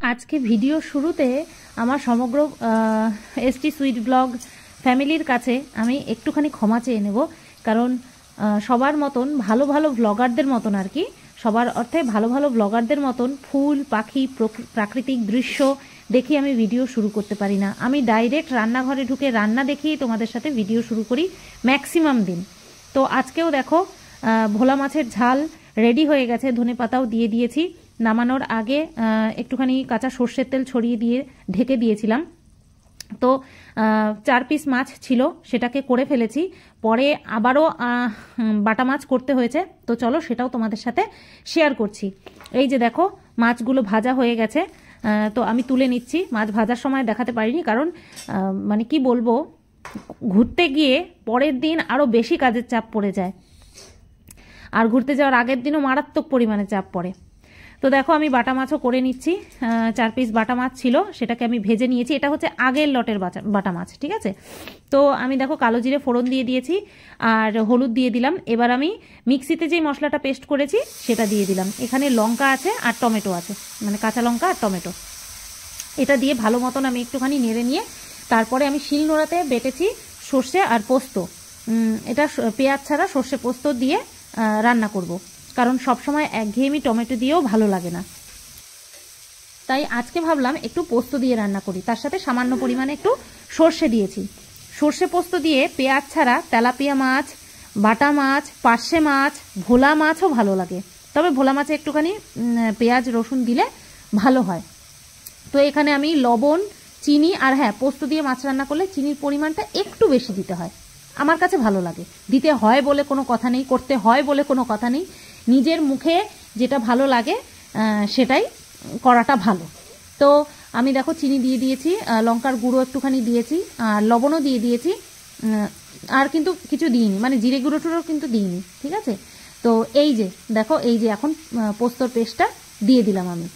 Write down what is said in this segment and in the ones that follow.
আজকে ভিডিও শুরুতে আমার সমগ্র এসটি সুইট ব্লগ ফ্যামিলির কাছে আমি একটুখানি ক্ষমা চেয়ে নেব, কারণ সবার মতন ভালো ভালো ব্লগারদের মতন আর কি, সবার অর্থে ভালো ভালো ব্লগারদের মতন ফুল পাখি প্রাকৃতিক দৃশ্য দেখে আমি ভিডিও শুরু করতে পারি না। আমি ডাইরেক্ট রান্নাঘরে ঢুকে রান্না দেখিয়ে তোমাদের সাথে ভিডিও শুরু করি ম্যাক্সিমাম দিন। তো আজকেও দেখো ভোলা মাছের ঝাল রেডি হয়ে গেছে, ধনেপাতাও দিয়ে দিয়েছি। নামানোর আগে একটুখানি কাঁচা সর্ষের তেল ছড়িয়ে দিয়ে ঢেকে দিয়েছিলাম। তো 4 পিস মাছ ছিল, সেটাকে করে ফেলেছি, পরে আবারও বাটা মাছ করতে হয়েছে। তো চলো সেটাও তোমাদের সাথে শেয়ার করছি। এই যে দেখো মাছগুলো ভাজা হয়ে গেছে, তো আমি তুলে নিচ্ছি। মাছ ভাজার সময় দেখাতে পারিনি, কারণ মানে কি বলবো, ঘুরতে গিয়ে পরের দিন আরও বেশি কাজের চাপ পড়ে যায়, আর ঘুরতে যাওয়ার আগের দিনও মারাত্মক পরিমাণে চাপ পড়ে। তো দেখো আমি বাটা মাছও করে নিচ্ছি। 4 পিস বাটা মাছ ছিল, সেটাকে আমি ভেজে নিয়েছি। এটা হচ্ছে আগের লটের বাটা মাছ, ঠিক আছে। তো আমি দেখো কালো জিরে ফোড়ন দিয়ে দিয়েছি আর হলুদ দিয়ে দিলাম। এবার আমি মিক্সিতে যেই মশলাটা পেস্ট করেছি সেটা দিয়ে দিলাম। এখানে লঙ্কা আছে আর টমেটো আছে, মানে কাঁচা লঙ্কা আর টমেটো। এটা দিয়ে ভালো মতন আমি একটুখানি নেড়ে নিয়ে তারপরে আমি শিলনোড়াতে বেটেছি সর্ষে আর পোস্ত। এটা পেঁয়াজ ছাড়া সর্ষে পোস্ত দিয়ে রান্না করব, কারণ সবসময় একঘেয়েমি টমেটো দিয়েও ভালো লাগে না। তাই আজকে ভাবলাম একটু পোস্ত দিয়ে রান্না করি, তার সাথে সামান্য পরিমাণে একটু সর্ষে দিয়েছি। সর্ষে পোস্ত দিয়ে পেঁয়াজ ছাড়া তেলাপিয়া মাছ, বাটা মাছ, পার্শে মাছ, ভোলা মাছও ভালো লাগে, তবে ভোলা মাছে একটুখানি পেঁয়াজ রসুন দিলে ভালো হয়। তো এখানে আমি লবণ, চিনি আর হ্যাঁ, পোস্ত দিয়ে মাছ রান্না করলে চিনির পরিমাণটা একটু বেশি দিতে হয়, আমার কাছে ভালো লাগে। দিতে হয় বলে কোনো কথা নেই, করতে হয় বলে কোনো কথা নেই, নিজের মুখে যেটা ভালো লাগে সেটাই করাটা ভালো। তো আমি দেখো চিনি দিয়ে দিয়েছি, লঙ্কার গুঁড়ো একটুখানি দিয়েছি, আর লবণও দিয়ে দিয়েছি, আর কিন্তু কিছু দিইনি, মানে জিরে গুঁড়ো টুড়ো কিন্তু দিইনি, ঠিক আছে। তো এই যে দেখো, এই যে এখন পোস্তর পেস্টটা দিয়ে দিলাম আমি,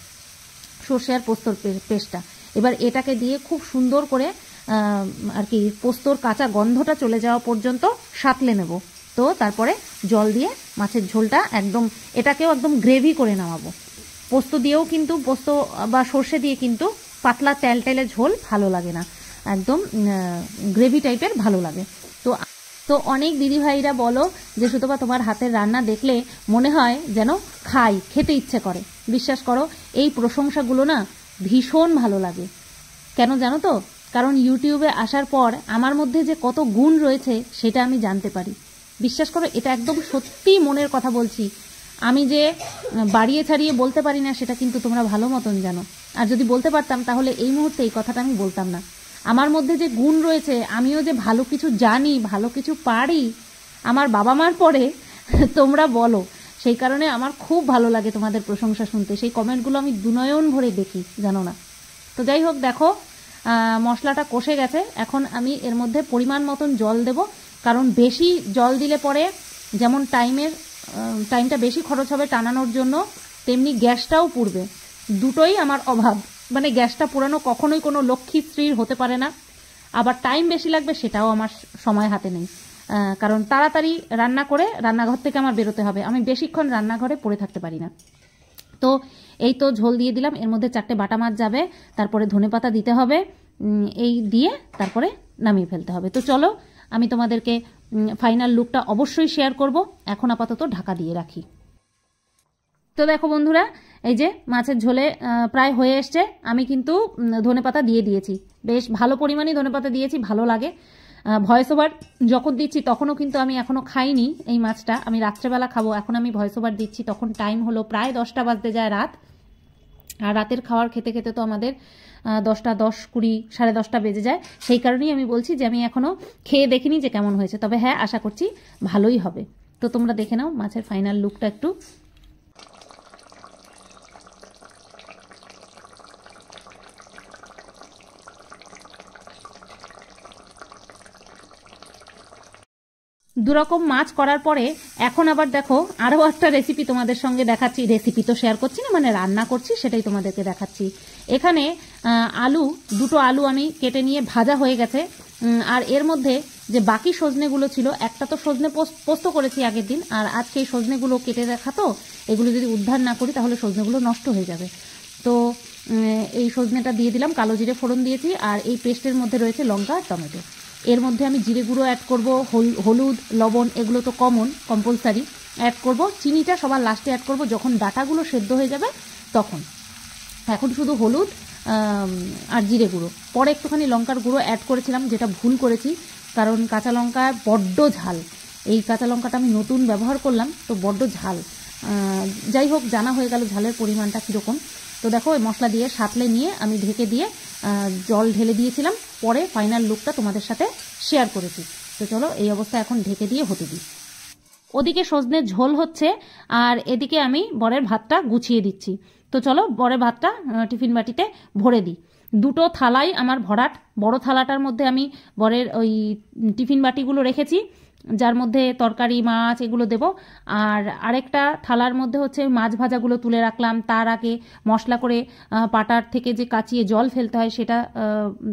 সর্ষে আর পোস্তর পেস্টটা। এবার এটাকে দিয়ে খুব সুন্দর করে আর কি পোস্তর কাঁচা গন্ধটা চলে যাওয়া পর্যন্ত সাঁতলে নেব। তো তারপরে জল দিয়ে মাছের ঝোলটা একদম, এটাকেও একদম গ্রেভি করে নামাবো। পোস্ত দিয়েও কিন্তু, পোস্ত বা সর্ষে দিয়ে কিন্তু পাতলা তেলটেলে ঝোল ভালো লাগে না, একদম গ্রেভি টাইপের ভালো লাগে। তো অনেক দিদিভাইরা বলো যে সুতপা তোমার হাতের রান্না দেখলে মনে হয় যেন খেতে ইচ্ছে করে। বিশ্বাস করো, এই প্রশংসাগুলো না ভীষণ ভালো লাগে। কেন জানো তো? কারণ ইউটিউবে আসার পর আমার মধ্যে যে কত গুণ রয়েছে সেটা আমি জানতে পারি। বিশ্বাস করো, এটা একদম সত্যি মনের কথা বলছি। আমি যে বাড়িয়ে ছাড়িয়ে বলতে পারি না সেটা কিন্তু তোমরা ভালো মতন জানো, আর যদি বলতে পারতাম তাহলে এই মুহূর্তে এই কথাটা আমি বলতাম না। আমার মধ্যে যে গুণ রয়েছে, আমিও যে ভালো কিছু জানি, ভালো কিছু পারি, আমার বাবা মার পরে তোমরা বলো, সেই কারণে আমার খুব ভালো লাগে তোমাদের প্রশংসা শুনতে। সেই কমেন্টগুলো আমি দুনয়ন ভরে দেখি, জানো না। তো যাই হোক, দেখো মশলাটা কষে গেছে। এখন আমি এর মধ্যে পরিমাণ মতন জল দেব, কারণ বেশি জল দিলে পরে যেমন টাইমটা বেশি খরচ হবে টানানোর জন্য, তেমনি গ্যাসটাও পুড়বে। দুটোই আমার অভাব, মানে গ্যাসটা পুরানো কখনোই কোনো লক্ষ্মী স্ত্রীর হতে পারে না। আবার টাইম বেশি লাগবে সেটাও আমার সময় হাতে নেই, কারণ তাড়াতাড়ি রান্না করে রান্নাঘর থেকে আমার বেরোতে হবে, আমি বেশিক্ষণ রান্নাঘরে পড়ে থাকতে পারি না। তো এই তো ঝোল দিয়ে দিলাম, এর মধ্যে 4টে বাটা মাছ যাবে, তারপরে ধনেপাতা দিতে হবে, এই দিয়ে তারপরে নামিয়ে ফেলতে হবে। তো চলো আমি তোমাদেরকে ফাইনাল লুকটা অবশ্যই শেয়ার করব। এখন আপাতত ঢাকা দিয়ে রাখি। তো দেখো বন্ধুরা, এই যে মাছের ঝোলে প্রায় হয়ে এসছে। আমি কিন্তু ধনেপাতা দিয়ে দিয়েছি, বেশ ভালো পরিমাণে ধনেপাতা দিয়েছি, ভালো লাগে। ভয়েস ওভার যখন দিচ্ছি তখনও কিন্তু আমি এখনও খাইনি এই মাছটা, আমি রাত্রেবেলা খাবো। এখন আমি ভয়েস ওভার দিচ্ছি, তখন টাইম হলো প্রায় 10টা বাজতে যায় রাত। আর রাতের খাওয়ার খেতে খেতে তো আমাদের 10টা 10, 20, 10:30 বেজে যায়। সেই কারণেই আমি বলছি যে আমি এখনও খেয়ে দেখিনি যে কেমন হয়েছে, তবে হ্যাঁ আশা করছি ভালোই হবে। তো তোমরা দেখে নাও মাছের ফাইনাল লুকটা একটু। দুরকম মাছ করার পরে এখন আবার দেখো আরও একটা রেসিপি তোমাদের সঙ্গে দেখাচ্ছি। রেসিপি তো শেয়ার করছি না, মানে রান্না করছি সেটাই তোমাদেরকে দেখাচ্ছি। এখানে দুটো আলু আমি কেটে নিয়ে ভাজা হয়ে গেছে, আর এর মধ্যে যে বাকি সজনেগুলো ছিল, একটা তো সজনে পোস্ত করেছি আগের দিন, আর আজকে এই সজনেগুলো কেটে রাখা, তো এগুলো যদি উদ্ধার না করি তাহলে সজনেগুলো নষ্ট হয়ে যাবে। তো এই সজনেটা দিয়ে দিলাম, কালো জিরে ফোড়ন দিয়েছি, আর এই পেস্টের মধ্যে রয়েছে লঙ্কা আর টমেটো। এর মধ্যে আমি জিরে গুঁড়ো অ্যাড করব, হলুদ, লবণ এগুলো তো কম্পালসারি অ্যাড করব। চিনিটা সবার লাস্টে অ্যাড করব যখন ডাটাগুলো সেদ্ধ হয়ে যাবে তখন। এখন শুধু হলুদ আর জিরে গুঁড়ো, পরে একটুখানি লঙ্কার গুঁড়ো অ্যাড করেছিলাম, যেটা ভুল করেছি, কারণ কাঁচা লঙ্কা বড্ড ঝাল। এই কাঁচা লঙ্কাটা আমি নতুন ব্যবহার করলাম, তো বড্ড ঝাল। যাই হোক, জানা হয়ে গেল ঝালের পরিমাণটা কীরকম। তো দেখো, ওই মশলা দিয়ে সাঁতলে নিয়ে আমি ঢেকে দিয়ে জল ঢেলে দিয়েছিলাম, পরে ফাইনাল লুকটা তোমাদের সাথে শেয়ার করেছি। তো চলো, এই অবস্থা এখন ঢেকে দিয়ে হতে দিই। ওদিকে সজনের ঝোল হচ্ছে, আর এদিকে আমি বরের ভাতটা গুছিয়ে দিচ্ছি। তো চলো, বরের ভাতটা টিফিন বাটিতে ভরে দিই। দুটো থালাই আমার ভরাট। বড় থালাটার মধ্যে আমি বরের ওই টিফিন বাটিগুলো রেখেছি, যার মধ্যে তরকারি, মাছ এগুলো দেব। আর আরেকটা থালার মধ্যে হচ্ছে মাছ ভাজাগুলো তুলে রাখলাম। তার আগে মশলা করে পাটার থেকে যে কাচিয়ে জল ফেলতে হয় সেটা,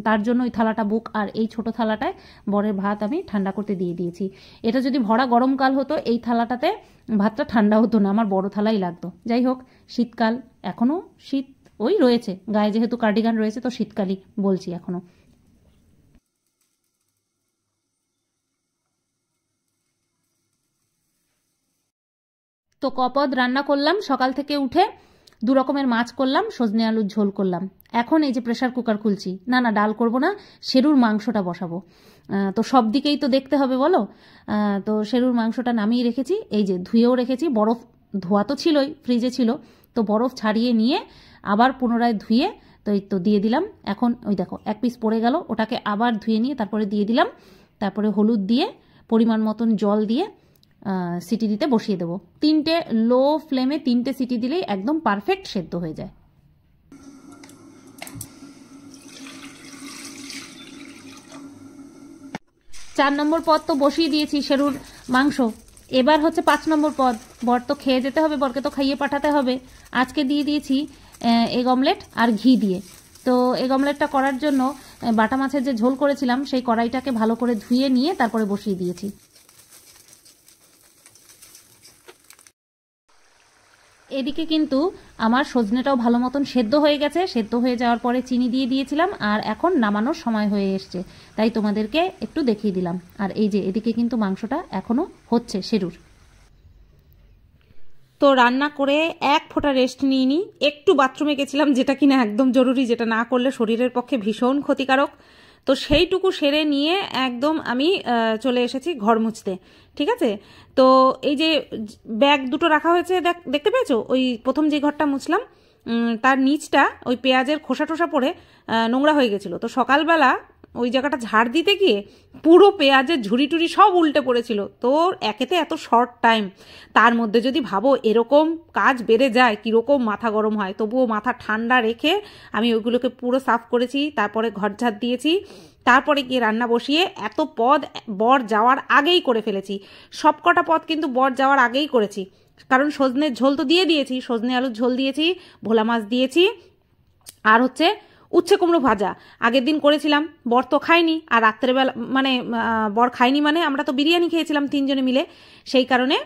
তার জন্য ওই থালাটা বুক। আর এই ছোট থালাটায় বরের ভাত আমি ঠান্ডা করতে দিয়ে দিয়েছি। এটা যদি ভরা গরমকাল হতো, এই থালাটাতে ভাতটা ঠান্ডা হতো না, আমার বড় থালাই লাগতো। যাই হোক, শীতকাল, এখনও শীত ওই রয়েছে গায়ে, যেহেতু কার্ডিগান রয়েছে, তো শীতকালই বলছি এখনো। তো কপদ রান্না করলাম সকাল থেকে উঠে, 2 রকমের মাছ করলাম, সজনে আলুর ঝোল করলাম। এখন এই যে প্রেসার কুকার খুলছি, না ডাল করব না, শেরুর মাংসটা বসাবো। তো সব দিকেই তো দেখতে হবে বলো। তো শেরুর মাংসটা নামিয়ে রেখেছি, এই যে ধুয়েও রেখেছি, বরফ ধোয়া তো ছিলই, ফ্রিজে ছিল, তো বরফ ছাড়িয়ে নিয়ে আবার পুনরায় ধুয়ে তো এই তো দিয়ে দিলাম। এখন ওই দেখো 1 পিস পড়ে গেল, ওটাকে আবার ধুয়ে নিয়ে তারপরে দিয়ে দিলাম। তারপরে হলুদ দিয়ে পরিমাণ মতন জল দিয়ে সিটি দিতে বসিয়ে দেবো। 3টে লো ফ্লেমে 3টে সিটি দিলেই একদম পারফেক্ট সেদ্ধ হয়ে যায়। 4 নম্বর পদ তো বসিয়ে দিয়েছি, শেরুর মাংস। এবার হচ্ছে 5 নম্বর পদ। বর তো খেয়ে যেতে হবে, বরকে তো খাইয়ে পাঠাতে হবে। আজকে দিয়ে দিয়েছি এগ অমলেট আর ঘি দিয়ে। তো এগ অমলেটটা করার জন্য বাটা মাছের যে ঝোল করেছিলাম সেই কড়াইটাকে ভালো করে ধুয়ে নিয়ে তারপরে বসিয়ে দিয়েছি। এদিকে কিন্তু আমার সজনেটাও ভালো মতন সেদ্ধ হয়ে গেছে। সেদ্ধ হয়ে যাওয়ার পরে চিনি দিয়ে দিয়েছিলাম, আর এখন নামানোর সময় হয়ে এসছে, তাই তোমাদেরকে একটু দেখিয়ে দিলাম। আর এই যে এদিকে কিন্তু মাংসটা এখনো হচ্ছে শেরুর। তো রান্না করে 1 ফোঁটা রেস্ট নিইনি, একটু বাথরুমে গেছিলাম, যেটা কিনা একদম জরুরি, যেটা না করলে শরীরের পক্ষে ভীষণ ক্ষতিকারক। তো সেইটুকু সেরে নিয়ে একদম আমি চলে এসেছি ঘর মুছতে। ঠিক আছে, তো এই যে ব্যাগ দুটো রাখা হয়েছে দেখতে পেয়েছো, ওই প্রথম যে ঘরটা মুছলাম তার নিচটা ওই পেঁয়াজের খোসা টোসা পড়ে নোংরা হয়ে গেছিলো। তো সকালবেলা ওই জায়গাটা ঝাড় দিতে গিয়ে পুরো পেঁয়াজের ঝুড়ি টুড়ি সব উল্টে পড়েছিল। তো একেতে এত শর্ট টাইম, তার মধ্যে যদি ভাবো এরকম কাজ বেড়ে যায়, কীরকম মাথা গরম হয়। তবুও মাথা ঠান্ডা রেখে আমি ওইগুলোকে পুরো সাফ করেছি, তারপরে ঘর ঝাড় দিয়েছি, তারপরে গিয়ে রান্না বসিয়ে এত পদ বর যাওয়ার আগেই করে ফেলেছি। সব কটা পদ কিন্তু বর যাওয়ার আগেই করেছি, কারণ সজনের ঝোল তো দিয়ে দিয়েছি, সজনে আলুর ঝোল দিয়েছি, ভোলা মাছ দিয়েছি, আর হচ্ছে উচ্ছে কুমড়ো ভাজা আগের দিন করেছিলাম, বর তো খায়নি। আর রাত্রেবেলা মানে বর খায়নি মানে আমরা তো বিরিয়ানি খেয়েছিলাম 3 জনে মিলে, সেই কারণে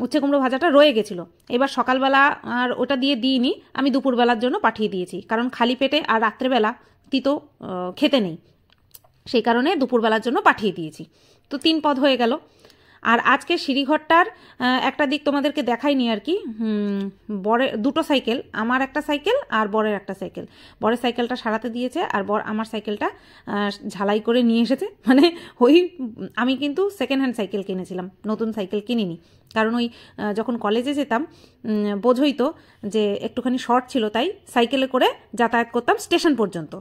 উচ্ছে কুমড়ো ভাজাটা রয়ে গেছিলো। এবার সকালবেলা আর ওটা দিয়ে দিইনি, আমি দুপুরবেলার জন্য পাঠিয়ে দিয়েছি, কারণ খালি পেটে আর রাত্রেবেলা তিতো খেতে নেই, সেই কারণে দুপুরবেলার জন্য পাঠিয়ে দিয়েছি। তো 3 পদ হয়ে গেল। আর আজকে সিঁড়িঘরটার একটা দিক তোমাদেরকে দেখাইনি আর কি। বরের 2টো সাইকেল, আমার একটা সাইকেল আর বরের একটা সাইকেল। বরের সাইকেলটা সারাতে দিয়েছে, আর বর আমার সাইকেলটা ঝালাই করে নিয়ে এসেছে। মানে ওই আমি কিন্তু সেকেন্ড হ্যান্ড সাইকেল কিনেছিলাম, নতুন সাইকেল কিনিনি, কারণ ওই যখন কলেজে যেতাম বোঝোই তো যে একটুখানি শর্ট ছিল, তাই সাইকেলে করে যাতায়াত করতাম স্টেশন পর্যন্ত।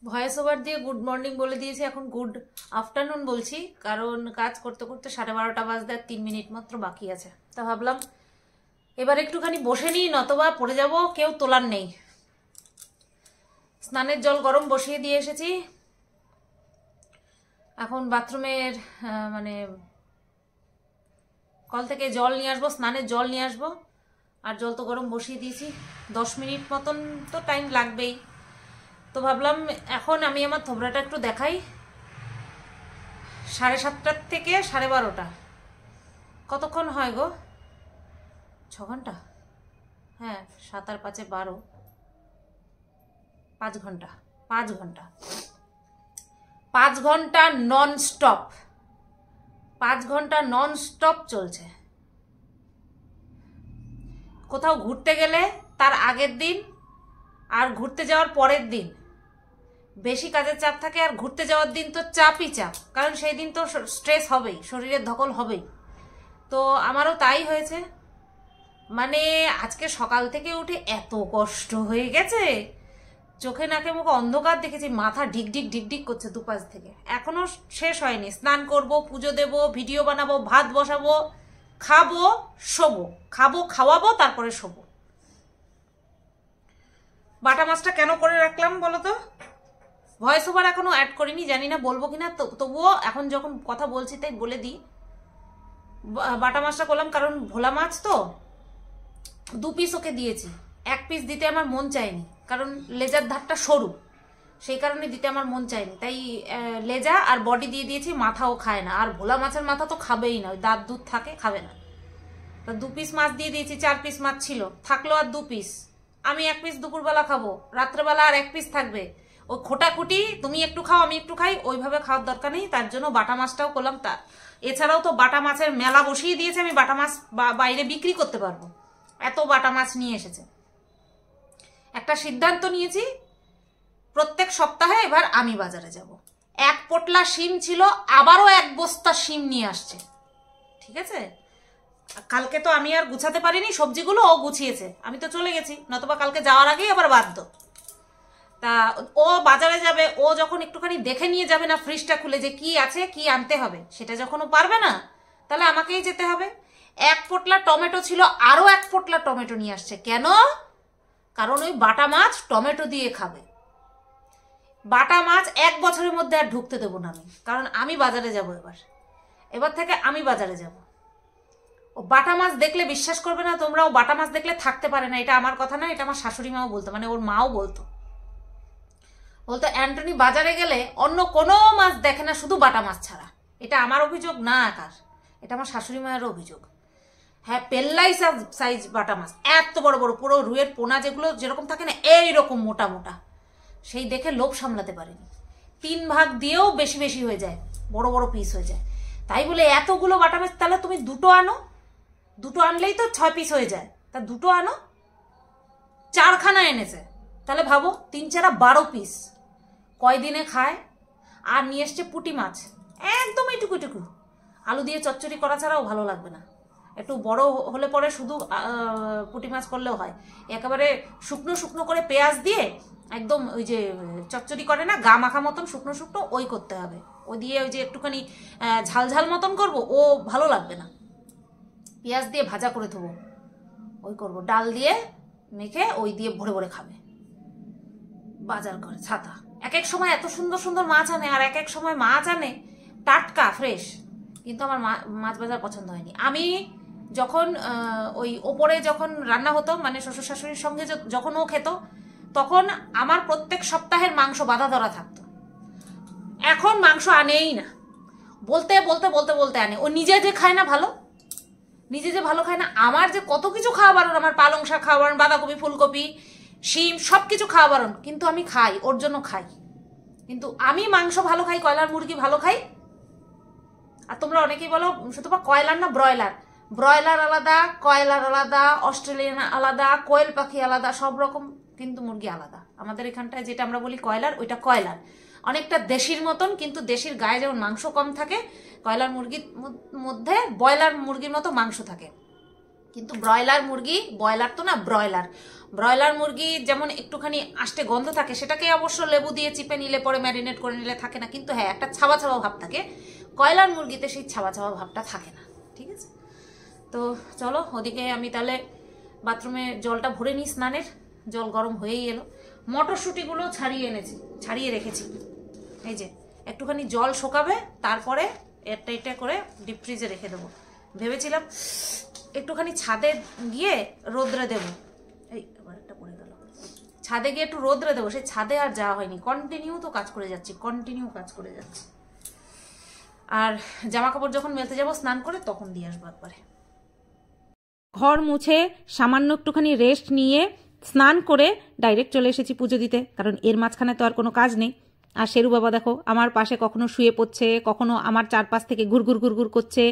ভয়েস ওভার দিয়ে গুড মর্নিং বলে দিয়েছি, এখন গুড আফটারনুন বলছি, কারণ কাজ করতে করতে 12:30 বাজতে 3 মিনিট মাত্র বাকি আছে। তা ভাবলাম এবার একটুখানি বসে নিই, নতবা পড়ে যাব, কেউ তোলার নেই। স্নানের জল গরম বসিয়ে দিয়ে এসেছি, এখন বাথরুমের মানে কল থেকে জল নিয়ে আসবো, স্নানের জল নিয়ে আসবো। আর জল তো গরম বসিয়ে দিয়েছি, 10 মিনিট মতন তো টাইম লাগবেই। তো ভাবলাম এখন আমি আমার থোবড়াটা একটু দেখাই। 7:30 থেকে 12:30, কতক্ষণ হয় গো? 6 ঘন্টা? হ্যাঁ, 7 আর 5 12, 5 ঘন্টা। 5 ঘন্টা 5 ঘন্টা নন স্টপ, 5 ঘন্টা নন স্টপ চলছে। কোথাও ঘুরতে গেলে তার আগের দিন আর ঘুরতে যাওয়ার পরের দিন বেশি কাজের চাপ থাকে, আর ঘুরতে যাওয়ার দিন তো চাপই চাপ, কারণ সেই দিন তো স্ট্রেস হবেই, শরীরের ধকল হবেই। তো আমারও তাই হয়েছে। মানে আজকে সকাল থেকে উঠে এত কষ্ট হয়ে গেছে, চোখে নাকে মুখে অন্ধকার দেখেছি, মাথা ঢিকঢিক ঢিকঢিক করছে দুপাশ থেকে। এখনো শেষ হয়নি। স্নান করব, পুজো দেব, ভিডিও বানাবো, ভাত বসাবো, খাবো, শোবো, খাবো, খাওয়াবো, তারপরে শোবো। বাটা মাছটা কেন করে রাখলাম বলো তো? ভয়েস ওভার এখনো অ্যাড করিনি, জানি না বলবো কিনা, তবুও এখন যখন কথা বলছি তাই বলে দিই। বাটা মাছটা করলাম কারণ ভোলা মাছ তো 2 পিস ওকে দিয়েছি, 1 পিস দিতে আমার মন চায়নি, কারণ লেজার ধারটা সরু, সেই কারণে দিতে আমার মন চায়নি। তাই লেজা আর বডি দিয়ে দিয়েছি, মাথাও খায় না। আর ভোলা মাছের মাথা তো খাবেই না, ওই দাঁত দুধ থাকে, খাবে না। তো 2 পিস মাছ দিয়ে দিয়েছি, 4 পিস মাছ ছিল, থাকলো আর 2 পিস। আমি 1 পিস দুপুরবেলা খাবো, রাত্রেবেলা আর 1 পিস থাকবে। ও খোটাখুটি, তুমি একটু খাও আমি একটু খাই, ওইভাবে খাওয়ার দরকার নেই। তার জন্য বাটা মাছটাও করলাম। তা এছাড়াও তো বাটা মাছের মেলা বসিয়ে দিয়েছে, আমি বাটা মাছ বাইরে বিক্রি করতে পারবো, এত বাটা মাছ নিয়ে এসেছে। একটা সিদ্ধান্ত নিয়েছি, প্রত্যেক সপ্তাহে এবার আমি বাজারে যাব। 1 পোটলা শিম ছিল, আবারও 1 বস্তা শিম নিয়ে আসছে। ঠিক আছে, কালকে তো আমি আর গুছাতে পারিনি সবজিগুলো, ও গুছিয়েছে, আমি তো চলে গেছি, নতুবা কালকে যাওয়ার আগেই আবার বাধ্য। তা ও বাজারে যাবে, ও যখন একটুখানি দেখে নিয়ে যাবে না ফ্রিজটা খুলে যে কি আছে কি আনতে হবে, সেটা যখন ও পারবে না, তাহলে আমাকেই যেতে হবে। 1 পোটলা টমেটো ছিল, আরো 1 পোটলা টমেটো নিয়ে আসছে। কেন? কারণ ওই বাটা মাছ টমেটো দিয়ে খাবে। বাটা মাছ 1 বছরের মধ্যে আর ঢুকতে দেবো না আমি, কারণ আমি বাজারে যাব। এবার থেকে আমি বাজারে যাব। ও বাটা মাছ দেখলে বিশ্বাস করবে না তোমরা, ও বাটা মাছ দেখলে থাকতে পারে না। এটা আমার কথা না, এটা আমার শাশুড়ি মাও বলতো, মানে ওর মাও বলতো অ্যান্টনি বাজারে গেলে অন্য কোনো মাছ দেখে না, শুধু বাটা মাছ ছাড়া। এটা আমার অভিযোগ না একার, এটা আমার শাশুড়ি মায়ের অভিযোগ। হ্যাঁ, পেল্লাই সাইজ বাটা মাছ, এত বড় বড়, পুরো রুইয়ের পোনা যেগুলো যেরকম থাকে না, এইরকম মোটা মোটা, সেই দেখে লোভ সামলাতে পারেনি। 3 ভাগ দিয়েও বেশি বেশি হয়ে যায়, বড় বড় পিস হয়ে যায়। তাই বলে এতগুলো বাটা মাছ, তাহলে তুমি 2টো আনো, 2টো আনলেই তো 6 পিস হয়ে যায়। তা 2টো আনো, 4খানা এনেছে, তাহলে ভাবো 3 4 12 পিস, কয়দিনে খায়। আর নিয়ে এসছে পুঁটি মাছ, একদম এইটুকু টুকু, আলু দিয়ে চচ্চড়ি করা ছাড়াও ভালো লাগবে না। একটু বড় হলে পরে শুধু পুঁটি মাছ করলেও হয়, একেবারে শুকনো শুকনো করে পেঁয়াজ দিয়ে একদম ওই যে চচ্চড়ি করে না, গা মাখা মতন শুকনো শুকনো, ওই করতে হবে। ওই দিয়ে ওই যে একটুখানি ঝাল ঝাল মতন করবো, ও ভালো লাগবে না। পেঁয়াজ দিয়ে ভাজা করে দেবো, ওই করবো, ডাল দিয়ে মেখে ওই দিয়ে ভরে ভরে খাবে। বাজার করে ছাতা, এক সময় এত সুন্দর সুন্দর মাছ আনে, আর এক সময় মাছ আনে টাটকা ফ্রেশ, কিন্তু আমার মাছ বাজার পছন্দ হয়নি। আমি যখন ওই ওপরে যখন রান্না হতো, মানে শ্বশুর শাশুড়ির সঙ্গে যখন ও খেত, তখন আমার প্রত্যেক সপ্তাহের মাংস বাঁধা ধরা থাকতো। এখন মাংস আনেই না, বলতে বলতে বলতে বলতে আনে। ও নিজে যে খায় না ভালো, নিজে যে ভালো খায় না, আমার যে কত কিছু খাওয়া বারণ, আমার পালং শাক খাওয়া বারণ, বাঁধাকপি ফুলকপি শিম সব কিছু খাওয়া বারণ, কিন্তু আমি খাই, ওর জন্য খাই। কিন্তু আমি মাংস ভালো খাই, কয়লার মুরগি ভালো খাই। আর তোমরা অনেকেই বলো শুধু কয়লার না ব্রয়লার, ব্রয়লার আলাদা, কয়লার আলাদা, অস্ট্রেলিয়ান আলাদা, কোয়েল পাখি আলাদা, সব রকম কিন্তু মুরগি আলাদা। আমাদের এখানটায় যেটা আমরা বলি কয়লার, ওইটা কয়লার, অনেকটা দেশির মতন, কিন্তু দেশির গায়ে যেমন মাংস কম থাকে, কয়লার মুরগির মধ্যে ব্রয়লার মুরগির মতো মাংস থাকে। কিন্তু ব্রয়লার মুরগি, ব্রয়লার তো না, ব্রয়লার, ব্রয়লার মুরগি যেমন একটুখানি আষ্টে গন্ধ থাকে, সেটাকে অবশ্য লেবু দিয়ে চিপে নিলে পরে ম্যারিনেট করে নিলে থাকে না, কিন্তু হ্যাঁ একটা ছাবা ছাবা ভাব থাকে। কয়লার মুরগিতে সেই ছাবা ছাবা ভাবটা থাকে না। ঠিক আছে, তো চলো ওদিকে আমি তাহলে বাথরুমে জলটা ভরে নিই, স্নানের জল গরম হয়েই এলো। মটরশুঁটিগুলো ছাড়িয়ে এনেছি, ছাড়িয়ে রেখেছি, এই যে একটুখানি জল শোকাবে, তারপরে এটা করে ডিপ ফ্রিজে রেখে দেবো। ভেবেছিলাম একটুখানি ছাদে গিয়ে রোদ্রে দেবো, এই এবার একটা পড়ে গেল, ছাদে গিয়ে একটু রোদ্রে দেবো, সেই ছাদে আর যাওয়া হয়নি। কন্টিনিউ তো কাজ করে যাচ্ছি, কন্টিনিউ কাজ করে যাচ্ছি। আর জামা কাপড় যখন মেলতে যাবো স্নান করে, তখন দিয়ে আসবো একবারে। ঘর মুছে সামান্য একটুখানি রেস্ট নিয়ে স্নান করে ডাইরেক্ট চলে এসেছি পুজো দিতে, কারণ এর মাঝখানে তো আর কোনো কাজ নেই। আর শেরু বাবা দেখো আমার পাশে কখনো শুয়ে পড়ছে, কখনো আমার চারপাশ থেকে ঘুরঘুর ঘুরঘুর করছে,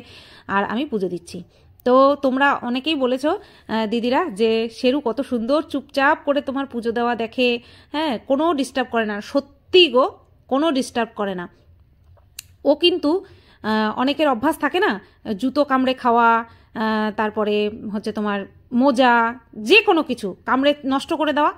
আর আমি পুজো দিচ্ছি। তো তোমরা অনেকেই বলেছো দিদিরা যে শেরু কত সুন্দর চুপচাপ করে তোমার পুজো দেওয়া দেখে, হ্যাঁ কোনো ডিস্টার্ব করে না। সত্যি গো, কোনো ডিস্টার্ব করে না। ও কিন্তু অনেকের অভ্যাস থাকে না, জুতো কামড়ে খাওয়া, তারপরে হচ্ছে তোমার মোজা, যে কোনো কিছু কামড়ে নষ্ট করে দেওয়া।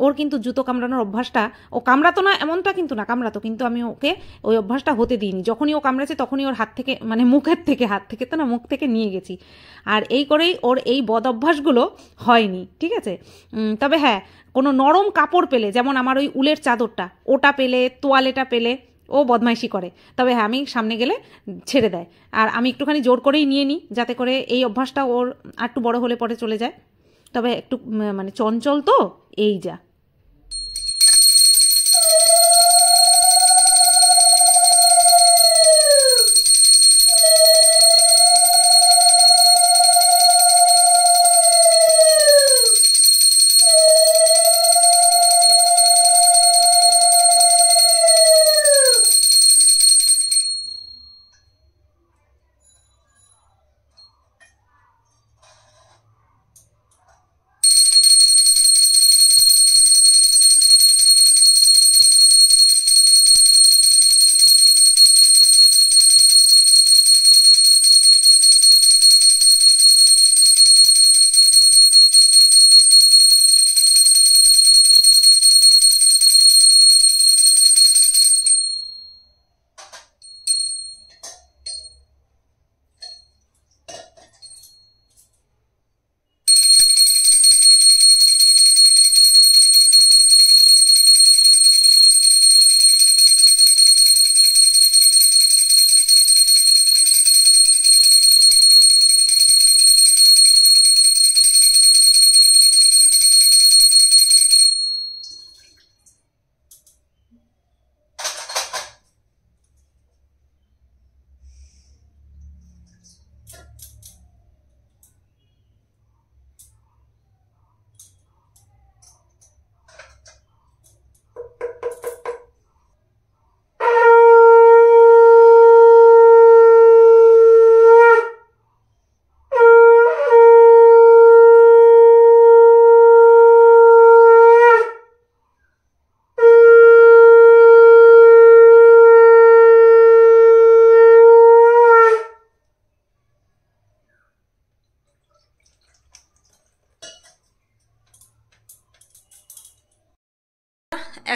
ওর কিন্তু জুতো কামড়ানোর অভ্যাসটা, ও কামড়াতো না এমনটা কিন্তু না, কামড়াতো, কিন্তু আমি ওকে ওই অভ্যাসটা হতে দিইনি। যখনই ও কামড়েছে তখনই ওর হাত থেকে, মানে মুখের থেকে, হাত থেকে তো না, মুখ থেকে নিয়ে গেছি। আর এই করেই ওর এই বদ অভ্যাসগুলো হয়নি, ঠিক আছে। তবে হ্যাঁ, কোনো নরম কাপড় পেলে, যেমন আমার ওই উলের চাদরটা, ওটা পেলে, তোয়ালেটা পেলে ও বদমাইশি করে। তবে হ্যাঁ, আমি সামনে গেলে ছেড়ে দেয়, আর আমি একটুখানি জোর করেই নিয়ে নিই, যাতে করে এই অভ্যাসটা ওর আর একটু বড় হলে পরে চলে যায়। তবে একটু মানে চঞ্চল তো, এই যা।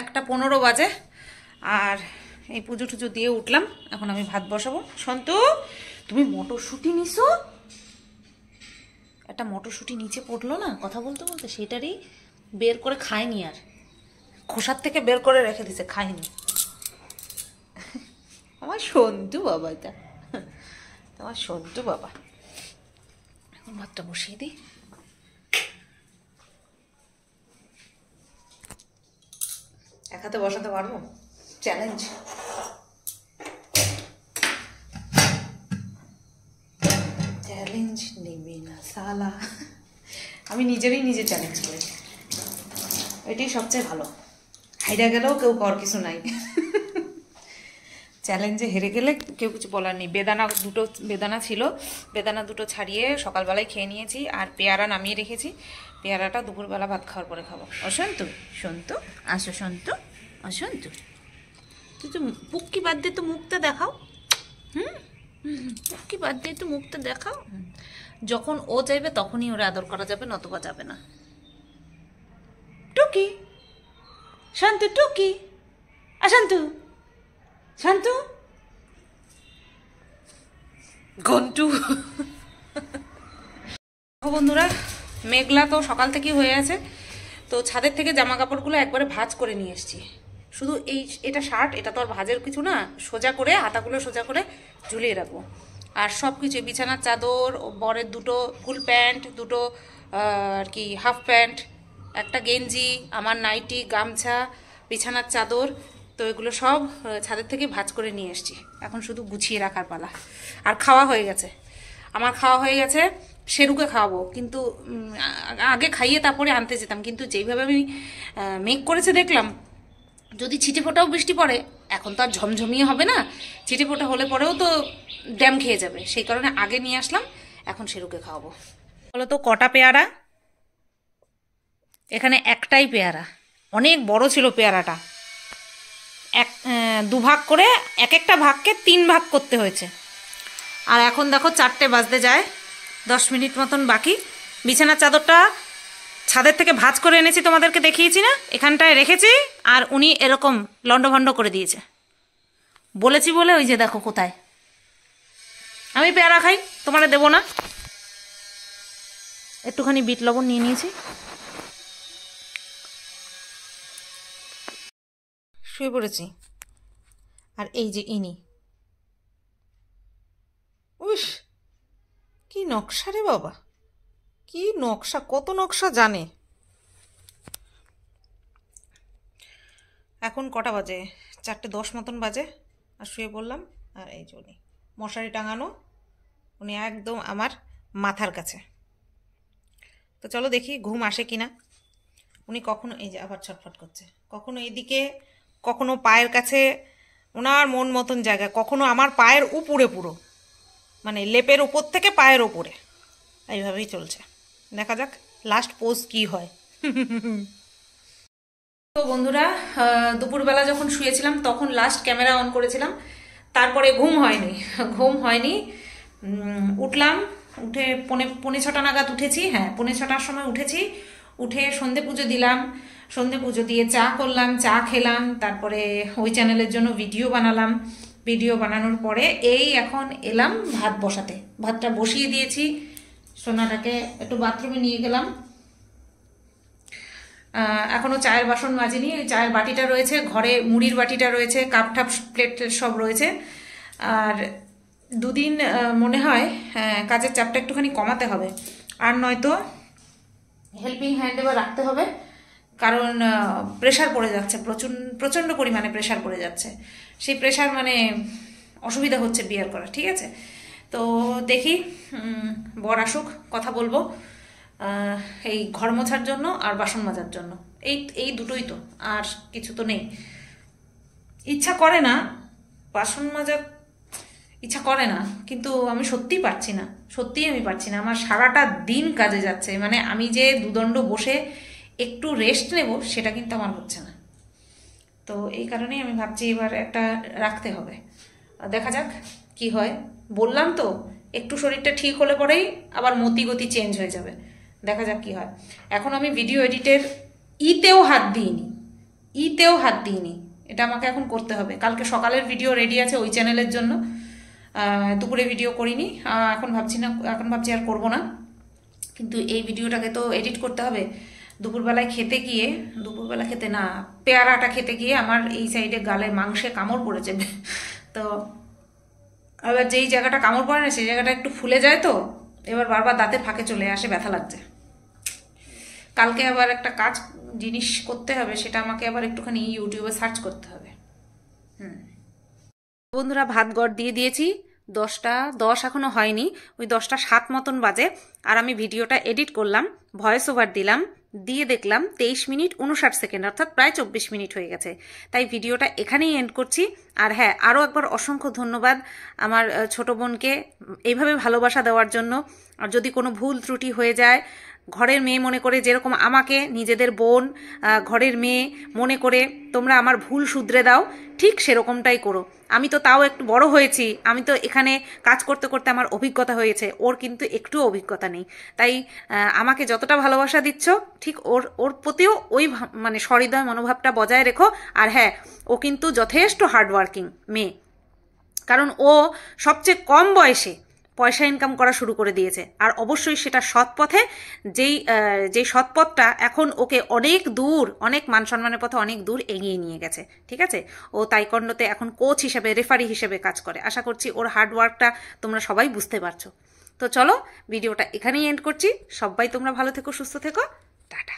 একটা 15 বাজে, আর এই পুজো টুজো দিয়ে উঠলাম। এখন আমি ভাত বসাবো। সন্তু, তুমি মটরশুঁটি নিছো? একটা মটরশুঁটি নিচে পড়লো না কথা বলতে বলতে, সেটারই বের করে খায়নি, আর খোসার থেকে বের করে রেখে দিছে, খায়নি। আমার সন্তু বাবা, এটা তোমার সন্তু বাবা। এখন ভাতটা বসিয়ে দিই। এক হাতে বসাতে পারবো? চ্যালেঞ্জ। চ্যালেঞ্জ নেবে না সালা। আমি নিজেরই নিজে চ্যালেঞ্জ করি, এটাই সবচেয়ে ভালো। হাইরা গেলেও কেউ কর কিছু নাই। চ্যালেঞ্জে হেরে গেলে কেউ কিছু বলার নেই। বেদানা ছিল, বেদানা দুটো ছাড়িয়ে সকালবেলায় খেয়ে নিয়েছি, আর পেয়ারা নামিয়ে রেখেছি। পেয়ারাটা দুপুরবেলা ভাত খাওয়ার পরে খাবো। অশান্ত, সন্তু আসো, সন্তু অশান্ত, তুই তো পুক্কি বাদ দিয়ে তো মুখটা দেখাও। পুক্কি বাদ দিয়ে তো মুখটা দেখাও। যখন ও চাইবে তখনই ওরা আদর করা যাবে, নতবা যাবে না। টুকি, শান্তু, টুকি, শান্তু, শান্তু, ঘন্টু। বন্ধুরা, মেঘলা তো সকাল থেকেই হয়ে আছে, তো ছাদের থেকে জামা কাপড়গুলো একবারে ভাঁজ করে নিয়ে এসেছি। শুধু এটা শার্ট, এটা তো আর ভাজের কিছু না, সোজা করে হাতাগুলো সোজা করে ঝুলিয়ে রাখবো। আর সব কিছু বিছানার চাদর, বরের দুটো ফুল প্যান্ট, দুটো আর কি হাফ প্যান্ট, একটা গেঞ্জি, আমার নাইটি, গামছা, বিছানার চাদর, তো এগুলো সব ছাদের থেকে ভাঁজ করে নিয়ে এসেছি। এখন শুধু গুছিয়ে রাখার পালা। আর খাওয়া হয়ে গেছে, আমার খাওয়া হয়ে গেছে। শেরুকে খাওয়াবো, কিন্তু আগে খাইয়ে তারপরে আনতে যেতাম, কিন্তু যেইভাবে আমি মেঘ করেছে দেখলাম যদি ছিটে ফোটাও বৃষ্টি পড়ে, এখন তো আর ঝমঝমিয়ে হবে না, ছিটে ফোটা হলে পরেও তো ড্যাম খেয়ে যাবে, সেই কারণে আগে নিয়ে আসলাম। এখন শেরুকে খাওয়াবো। বলো তো কটা পেয়ারা? এখানে একটাই পেয়ারা, অনেক বড় ছিল পেয়ারাটা, দুভাগ করে, এক একটা ভাগকে 3 ভাগ করতে হয়েছে। আর এখন দেখো 4টে বাজতে যায়, 10 মিনিট মতন বাকি। বিছানার চাদরটা ছাদের থেকে ভাঁজ করে এনেছি, তোমাদেরকে দেখিয়েছি না, এখানটায় রেখেছি, আর উনি এরকম লন্ডভন্ড করে দিয়েছে। বলেছি বলে ওই যে দেখো কোথায়। আমি পেয়ারা খাই, তোমারে দেবো না। একটুখানি বিট লবণ নিয়ে নিয়েছি। শুয়ে পড়েছি। আর এই যে ইনি, উস কি নকশা রে বাবা, কি নকশা, কত নকশা জানে। এখন কটা বাজে? 4:10 মতন বাজে। আর শুয়ে পড়লাম। আর এই যে উনি মশারি টাঙানো, উনি একদম আমার মাথার কাছে। তো চলো দেখি ঘুম আসে কিনা। উনি কখনো এই যে আবার ছটফট করছে, কখনো এদিকে, কখনো পায়ের কাছে, ওনার মন মতন জায়গা, কখনো আমার পায়ের উপরে, পুরো মানে লেপের উপর থেকে পায়ের ওপরে, এইভাবেই চলছে। দেখা যাক লাস্ট পোজ কি হয়। তো বন্ধুরা, দুপুরবেলা যখন শুয়েছিলাম তখন লাস্ট ক্যামেরা অন করেছিলাম, তারপরে ঘুম হয়নি। উঠলাম, উঠে পৌনে 6টা নাগাদ উঠেছি। হ্যাঁ, 6:45 সময় উঠেছি। উঠে সন্ধে পুজো দিলাম, সন্ধে পুজো দিয়ে চা করলাম, চা খেলাম, তারপরে ওই চ্যানেলের জন্য ভিডিও বানালাম। ভিডিও বানানোর পরে এই এখন এলাম ভাত বসাতে। ভাতটা বসিয়ে দিয়েছি, সোনাটাকে একটু বাথরুমে নিয়ে গেলাম। এখনো চায়ের বাসন মাজিনি, ওই চায়ের বাটিটা রয়েছে ঘরে, মুড়ির বাটিটা রয়েছে, কাপ ঠাপ প্লেট সব রয়েছে। আর দুদিন মনে হয় কাজের চাপটা একটুখানি কমাতে হবে, আর নয়তো হেল্পিং হ্যান্ড এবার রাখতে হবে, কারণ প্রেশার পড়ে যাচ্ছে, প্রচণ্ড পরিমাণে প্রেশার পড়ে যাচ্ছে। সেই প্রেশার মানে অসুবিধা হচ্ছে বিয়ার করা। ঠিক আছে, তো দেখি বর আসুক, কথা বলবো এই ঘর মোছার জন্য আর বাসন মাজার জন্য। এই দুটোই তো, আর কিছু তো নেই। ইচ্ছা করে না, বাসন মাজার ইচ্ছা করে না, কিন্তু আমি সত্যিই পারছি না, আমি পারছি না। আমার সারাটা দিন কাজে যাচ্ছে, মানে আমি যে দুদণ্ড বসে একটু রেস্ট নেব সেটা কিন্তু আমার হচ্ছে না। তো এই কারণেই আমি ভাবছি এবার একটা রাখতে হবে। দেখা যাক কি হয়। বললাম তো, একটু শরীরটা ঠিক হলে পরেই আবার মতিগতি চেঞ্জ হয়ে যাবে। দেখা যাক কি হয়। এখন আমি ভিডিও এডিটের ইতেও হাত দিইনি, এটা আমাকে এখন করতে হবে। কালকে সকালের ভিডিও রেডি আছে ওই চ্যানেলের জন্য, দুপুরে ভিডিও করিনি। এখন ভাবছি আর করব না, কিন্তু এই ভিডিওটাকে তো এডিট করতে হবে। দুপুরবেলা খেতে না, পেয়ারাটা খেতে গিয়ে আমার এই সাইডে গালে মাংসে কামড় পড়েছে। তো এবার যেই জায়গাটা কামড় পড়ে না সেই জায়গাটা একটু ফুলে যায়, তো এবার বারবার দাঁতের ফাঁকে চলে আসে, ব্যথা লাগছে। কালকে আবার একটা জিনিস করতে হবে, সেটা আমাকে আবার একটুখানি ইউটিউবে সার্চ করতে হবে। বন্ধুরা, ভাত গড় দিয়ে দিয়েছি, 10:10 এখনো হয়নি, ওই 10:07 মতন বাজে। আর আমি ভিডিওটা এডিট করলাম, ভয়েস ওভার দিলাম, দিয়ে দেখলাম 23 মিনিট 59 সেকেন্ড, অর্থাৎ প্রায় 24 মিনিট হয়ে গেছে। তাই ভিডিওটা এখানেই এন্ড করছি। আর হ্যাঁ, আরও একবার অসংখ্য ধন্যবাদ আমার ছোট বোনকে এইভাবে ভালোবাসা দেওয়ার জন্য। আর যদি কোনো ভুল ত্রুটি হয়ে যায়, ঘরের মেয়ে মনে করে, যেরকম আমাকে নিজেদের বোন, ঘরের মেয়ে মনে করে তোমরা আমার ভুল শুধরে দাও, ঠিক সেরকমটাই করো। আমি তো তাও একটু বড় হয়েছি, আমি তো এখানে কাজ করতে করতে আমার অভিজ্ঞতা হয়েছে, ওর কিন্তু একটুও অভিজ্ঞতা নেই। তাই আমাকে যতটা ভালোবাসা দিচ্ছ, ঠিক ওর প্রতিও ওই মানে সহৃদয় মনোভাবটা বজায় রেখো। আর হ্যাঁ, ও কিন্তু যথেষ্ট হার্ডওয়ার্কিং মেয়ে, কারণ ও সবচেয়ে কম বয়সে পয়সা ইনকাম করা শুরু করে দিয়েছে, আর অবশ্যই সেটা সৎ পথে, যেই সৎ পথটা এখন ওকে অনেক দূর, অনেক মান সম্মানের পথে অনেক দূর এগিয়ে নিয়ে গেছে। ঠিক আছে, ও তাইকন্ডোতে এখন কোচ হিসেবে, রেফারি হিসেবে কাজ করে। আশা করছি ওর হার্ডওয়ার্কটা তোমরা সবাই বুঝতে পারছো। তো চলো ভিডিওটা এখানেই এন্ড করছি। সবাই তোমরা ভালো থেকো, সুস্থ থেকো, টাটা।